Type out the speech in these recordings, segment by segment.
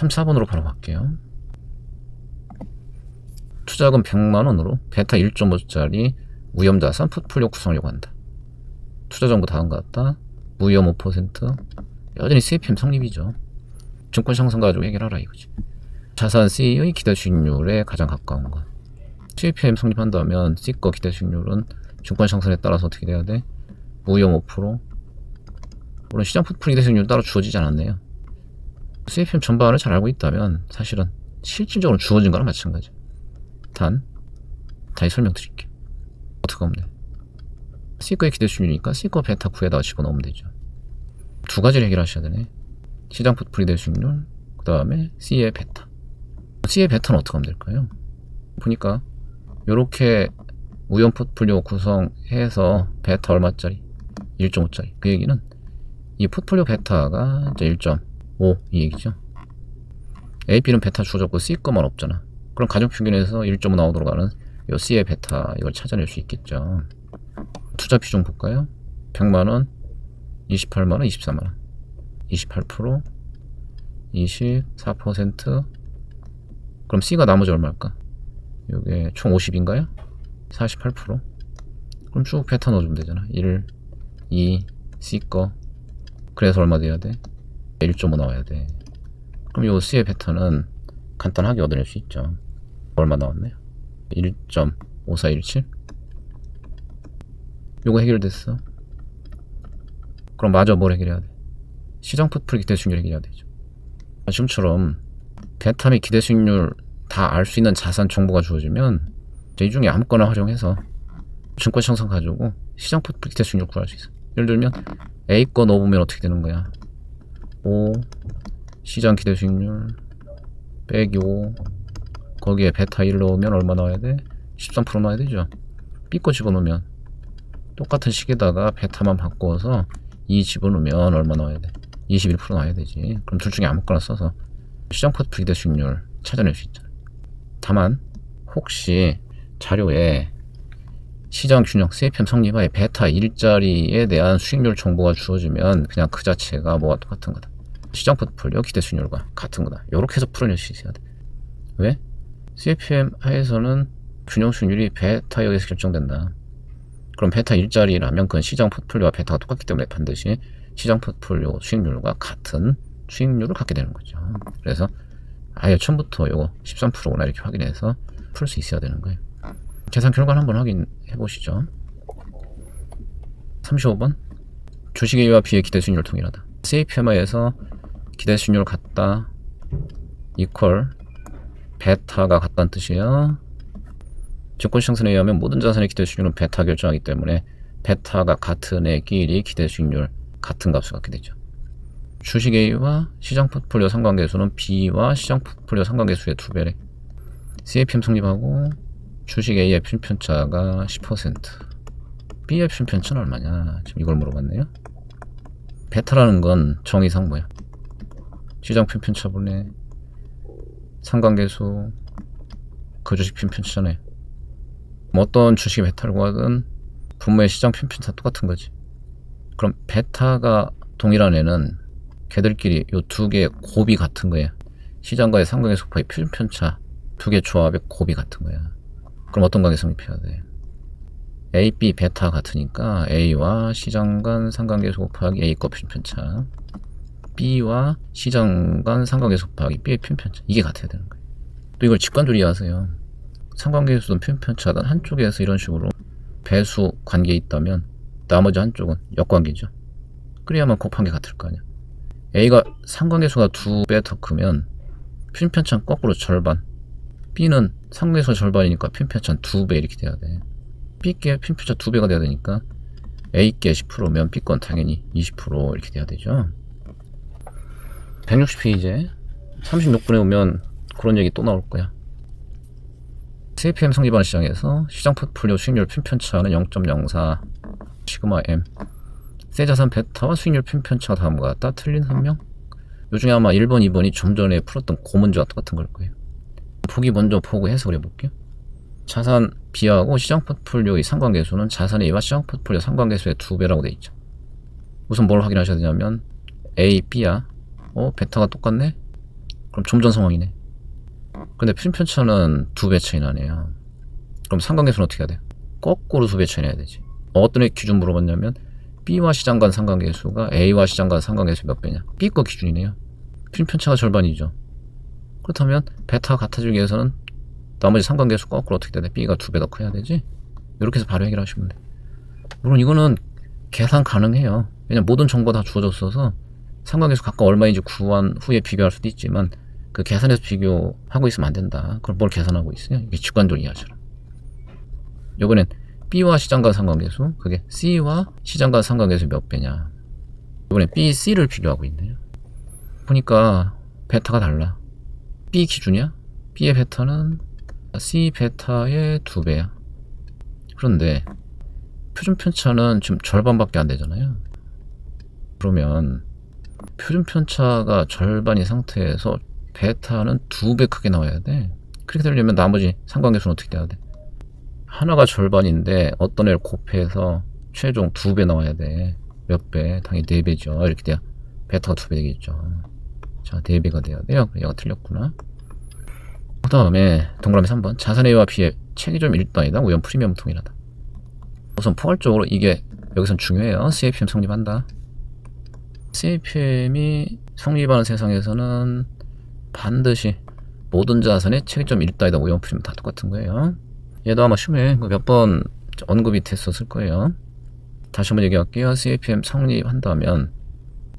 3, 4번으로 바로 갈게요. 투자금 100만원으로 베타 1.5짜리 무염자산 포트폴리오 구성하려고 한다. 투자 정보 다 한 것 같다. 무염 5%. 여전히 CPM 성립이죠. 증권 상승 가지고 해결하라 이거지. 자산 C의 기대 수익률에 가장 가까운 것. CPM 성립한다면 C거 기대 수익률은 증권 상승에 따라서 어떻게 돼야 돼? 무염 5%. 물론 시장 포트폴리오 기대 수익률 따로 주어지지 않았네요. CPM 전반을 잘 알고 있다면 사실은 실질적으로 주어진 거랑 마찬가지. 다시 설명드릴게요. 어떻게 하면 돼? C거의 기대 수익률이니까 C거 베타 9에다가 집어넣으면 되죠. 두 가지를 해결하셔야 되네. 시장 포트폴리오 기대 수익률, 그 다음에 C의 베타. C의 베타는 어떻게 하면 될까요? 보니까 요렇게 무형 포트폴리오 구성해서 베타 얼마짜리? 1.5짜리. 그 얘기는 이 포트폴리오 베타가 이제 1.5 이 얘기죠. A, B는 베타 주어졌고 C 거만 없잖아. 그럼 가족 평균에서 1.5 나오도록 하는 요 C의 베타 이걸 찾아낼 수 있겠죠. 투자 비중 볼까요? 100만원, 28만원, 24만원. 28%, 24%. 그럼 C가 나머지 얼마일까? 요게 총 50인가요? 48%. 그럼 쭉 베타 넣어주면 되잖아. 1, 2, C 거. 그래서 얼마 돼야 돼? 1.5 나와야 돼. 그럼 요 C의 베타는 간단하게 얻어낼 수 있죠. 얼마 나왔네요? 1.5417. 요거 해결됐어. 그럼 마저 뭘 해결해야 돼? 시장 포트폴리오 기대 수익률 해결해야 되죠. 지금처럼 베타 및 기대 수익률 다 알 수 있는 자산 정보가 주어지면 이 중에 아무거나 활용해서 증권 상승 가지고 시장 포트폴리오 기대 수익률 구할 수 있어. 예를 들면 A 거 넣어보면 어떻게 되는 거야? 5 시장 기대 수익률 빼기 5 거기에 베타 1 넣으면 얼마 나와야 돼? 13% 나와야 되죠. B 거 집어넣으면 똑같은 식에다가 베타만 바꿔서 2 집어넣으면 얼마 나와야 돼? 21% 나와야 되지. 그럼 둘 중에 아무거나 써서 시장 포트폴리오 기대 수익률 찾아낼 수 있잖아. 다만 혹시 자료에 시장 균형 CPM 성립하에 베타 1짜리에 대한 수익률 정보가 주어지면 그냥 그 자체가 뭐가 똑같은 거다. 시장 포트폴리오 기대 수익률과 같은 거다. 이렇게 해서 풀어낼 수 있어야 돼. 왜? CPM 하에서는 균형 수익률이 베타에 의해서 결정된다. 그럼 베타 1짜리라면 그건 시장 포트폴리오와 베타가 똑같기 때문에 반드시 시장 포트폴리오 수익률과 같은 수익률을 갖게 되는 거죠. 그래서 아예 처음부터 요거 13%구나 이렇게 확인해서 풀 수 있어야 되는 거예요. 계산 결과를 한번 확인해 보시죠. 35번 주식 A와 B의 기대 수익률 동일하다. CPM에서 기대 수익률 같다 이퀄 베타가 같다는 뜻이에요. 증권시장선에 의하면 모든 자산의 기대 수익률은 베타 결정하기 때문에 베타가 같은 애끼리 기대 수익률 같은 값을 갖게 되죠. 주식 A와 시장 포트폴리오 상관계수는 B와 시장 포트폴리오 상관계수의 2배래. CPM 성립하고 주식 A의 필편차가 10%. B의 필편차는 얼마냐? 지금 이걸 물어봤네요. 베타라는 건 정의상 뭐야? 시장 필편차분의 상관계수 그 주식 필편차잖아요. 어떤 주식의 베타를 구하든 분모의 시장 필편차 똑같은 거지. 그럼 베타가 동일한 애는 걔들끼리 요 두 개의 곱이 같은 거야. 시장과의 상관계수 곱하기 필편차 두 개 조합의 곱이 같은 거야. 그럼 어떤 관계 성립해야 돼? A, B 베타 같으니까 A와 시장 간 상관계수 곱하기 A 거 필편차 B와 시장 간 상관계수 곱하기 B의 필편차 이게 같아야 되는 거예요. 또 이걸 직관주의 하세요. 상관계수든 필편차든 한쪽에서 이런 식으로 배수 관계에 있다면 나머지 한쪽은 역관계죠. 그래야만 곱한 게 같을 거 아니야. A가 상관계수가 2배 더 크면 필편차는 거꾸로 절반, B는 상관계수가 절반이니까 필편차는 2배 이렇게 돼야 돼. B께 필편차 2배가 돼야 되니까 A께 10%면 B건 당연히 20% 이렇게 돼야 되죠. 160페이지에 36분에 오면 그런 얘기 또 나올 거야. CPM 성립하는 시장에서 시장 포트폴리오 수익률 필편차는 0.04 시그마 M. 세 자산 베타와 수익률 필편차가 다음과 같다. 틀린 설명? 요 중에 아마 1번, 2번이 좀 전에 풀었던 그 문제와 똑같은 걸 거예요. 보기 먼저 보고 해석을 해볼게요. 자산 B하고 시장 포트폴리오의 상관계수는 자산 A와 시장 포트폴리오 상관계수의 2배라고 돼 있죠. 우선 뭘 확인하셔야 되냐면 A, B야. 베타가 똑같네? 그럼 좀 전 상황이네. 근데 표준 편차는 2배 차이 나네요. 그럼 상관계수는 어떻게 해야 돼? 거꾸로 2배 차이 나야 되지. 어떤 애 기준 물어봤냐면 B와 시장 간 상관계수가 A와 시장 간 상관계수 몇 배냐? B 거 기준이네요. 표준 편차가 절반이죠. 그렇다면 베타가 같아지기 위해서는 나머지 상관계수 거꾸로 어떻게 돼야 돼? B가 2배 더 커야 되지? 이렇게 해서 바로 해결하시면 돼. 물론 이거는 계산 가능해요. 왜냐면 모든 정보가 다 주어졌어서 상관계수 각각 얼마인지 구한 후에 비교할 수도 있지만 그 계산해서 비교하고 있으면 안 된다. 그걸 뭘 계산하고 있어요? 이게 직관적으로 이해하셔라. 이번엔 B와 시장 간 상관계수, 그게 C와 시장 간 상관계수 몇 배냐. 이번엔 B, C를 비교하고 있네요. 보니까 베타가 달라. B 기준이야? B의 베타는 C 베타의 2배야. 그런데 표준 편차는 지금 절반밖에 안 되잖아요. 그러면 표준 편차가 절반인 상태에서 베타는 2배 크게 나와야 돼. 그렇게 되려면 나머지 상관계수는 어떻게 돼야 돼? 하나가 절반인데 어떤 애를 곱해서 최종 2배 나와야 돼. 몇 배? 당연히 4배죠. 이렇게 돼야 베타가 2배 되겠죠. 자, 4배가 돼야 돼요. 얘가 틀렸구나. 그 다음에 동그라미 3번. 자산 A와 B의 체계점 일반이다. 우연 프리미엄 통일하다. 우선 포괄적으로 이게 여기선 중요해요. CAPM 성립한다. CAPM이 성립하는 세상에서는 반드시 모든 자산의 체계점 일단이다. 우연 프리미엄 다 똑같은 거예요. 얘도 아마 시험에 몇 번 언급이 됐었을 거예요. 다시 한번 얘기할게요. CAPM 성립한다면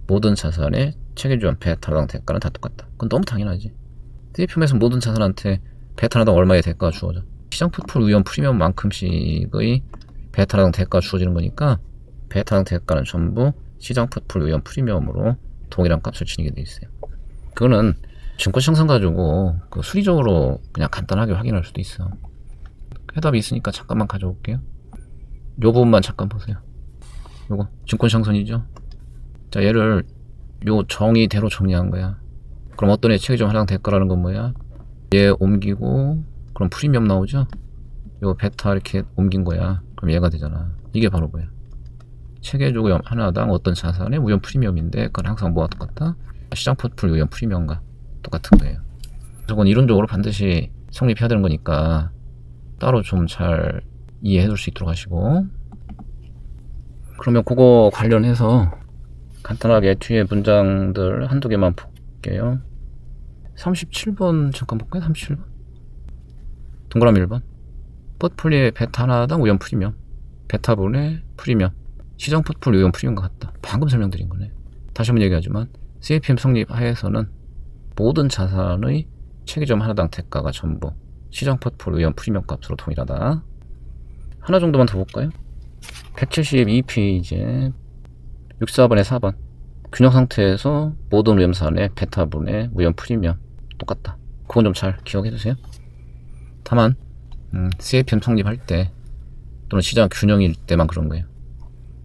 모든 자산의 체계점 베타랑 대가는 다 똑같다. 그건 너무 당연하지. CAPM에서 모든 자산한테 베타랑 얼마의 대가가 주어져. 시장 포트폴리오 우연 프리미엄만큼씩의 베타랑 대가가 주어지는 거니까 베타랑 대가는 전부 시장 포트폴리오 우연 프리미엄으로 동일한 값을 지니게 돼 있어요. 그거는 증권시장상 가지고 그 수리적으로 그냥 간단하게 확인할 수도 있어. 해답이 있으니까 잠깐만 가져올게요. 요 부분만 잠깐 보세요. 요거 증권시장선이죠. 자, 얘를 요 정의대로 정리한 거야. 그럼 어떤 애 체계점 하랑 대가라는 건 뭐야? 얘 옮기고 그럼 프리미엄 나오죠? 요 베타 이렇게 옮긴 거야. 그럼 얘가 되잖아. 이게 바로 뭐야? 체계조금 하나당 어떤 자산의 우연 프리미엄인데 그건 항상 뭐가 똑같다? 시장 포트폴리오 우연 프리미엄과 똑같은 거예요. 그건 이론적으로 반드시 성립해야 되는 거니까 따로 좀 잘 이해해 줄 수 있도록 하시고, 그러면 그거 관련해서 간단하게 뒤에 문장들 한두 개만 볼게요. 37번 잠깐 볼까요? 37번 동그라미 1번 포트폴리오의 베타 하나당 우연 프리미엄, 베타분의 프리미엄 시장 포트폴리오 우연 프리미엄과 같다. 방금 설명드린 거네. 다시 한번 얘기하지만 CAPM 성립 하에서는 모든 자산의 체계점 하나당 대가가 전부 시장 포트폴리오 우연 프리미엄 값으로 동일하다. 하나 정도만 더 볼까요? 172페이지에 64번에 4번 균형 상태에서 모든 우연산의 베타분의 우연 프리미엄 똑같다. 그건 좀 잘 기억해 두세요. 다만 CAPM 성립할 때 또는 시장 균형일 때만 그런 거예요.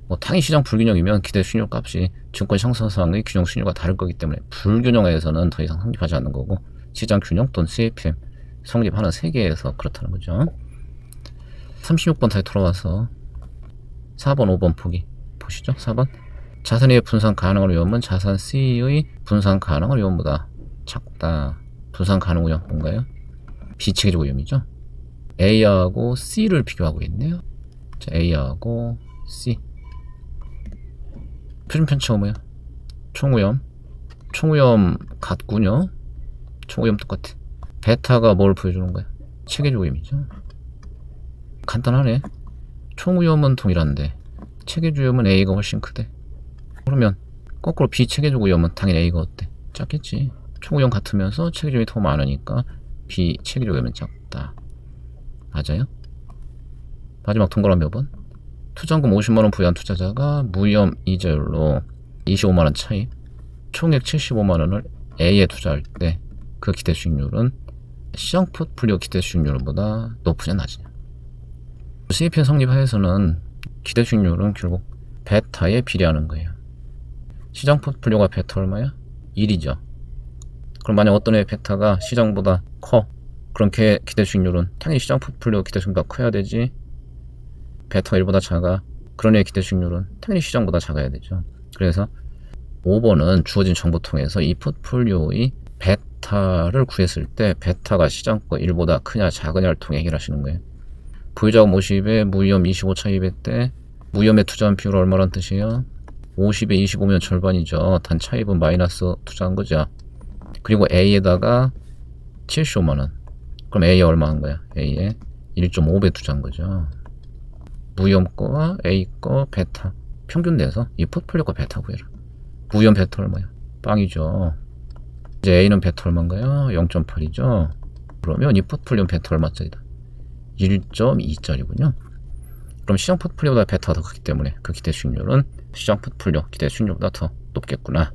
뭐 당연히 시장 불균형이면 기대 수익률 값이 증권 형성상의 균형 수익률과 다를 거기 때문에 불균형에서는 더 이상 성립하지 않는 거고, 시장 균형 또는 CAPM 성립하는 세계에서 그렇다는 거죠. 36번 다시 돌아와서 4번 5번 보기 보시죠. 4번 자산의 분산 가능한 위험은 자산 C의 분산 가능한 위험보다 작다. 분산 가능 위험 뭔가요? 비체계적 위험이죠. A하고 C를 비교하고 있네요. 자, A하고 C 표준 편차가 뭐야? 총위험 같군요. 총위험 똑같아. 베타가 뭘 보여주는 거야? 체계적 위험이죠. 간단하네. 총위험은 동일한데 체계적 위험은 A가 훨씬 크대. 그러면 거꾸로 비체계적 위험은 당연히 A가 어때? 작겠지. 총위험 같으면서 체계적 위험이 더 많으니까 비체계적 위험은 작다. 맞아요? 마지막 동그라미 몇 번? 투자금 50만원 부여한 투자자가 무위험 이자율로 25만원 차입, 총액 75만원을 A에 투자할 때 그 기대 수익률은 시장 포트폴리오 기대 수익률보다 높으냐 낮으냐. CAPM 성립하에서는 기대 수익률은 결국 베타에 비례하는 거예요. 시장 포트폴리오가 베타 얼마야? 1이죠. 그럼 만약 어떤 애의 베타가 시장보다 커, 그럼 걔 기대 수익률은 당연히 시장 포트폴리오 기대 수익률보다 커야 되지. 베타가 1보다 작아, 그런 애의 기대 수익률은 당연히 시장보다 작아야 되죠. 그래서 5번은 주어진 정보 통해서 이 포트폴리오의 베타 베타를 구했을 때 베타가 시장 거 1보다 크냐 작으냐를 통해 해결하시는 거예요. 보유자금 50에 무위험 25차 200대 무위험에 투자한 비율 얼마란 뜻이에요? 50에 25면 절반이죠. 단 차입은 마이너스 투자한 거죠. 그리고 A에다가 75만원. 그럼 A에 얼마 한 거야? A에 1.5배 투자한 거죠. 무위험 거와 A 거 베타 평균 내서 이 포트폴리오 거 베타 구해라. 무위험 베타 얼마야? 빵이죠. 이제 A는 베타 얼마인가요? 0.8이죠. 그러면 이 포트폴리오 베타 얼마짜리다? 1.2짜리군요. 그럼 시장 포트폴리오보다 베타가 더 크기 때문에 그 기대 수익률은 시장 포트폴리오 기대 수익률보다 더 높겠구나.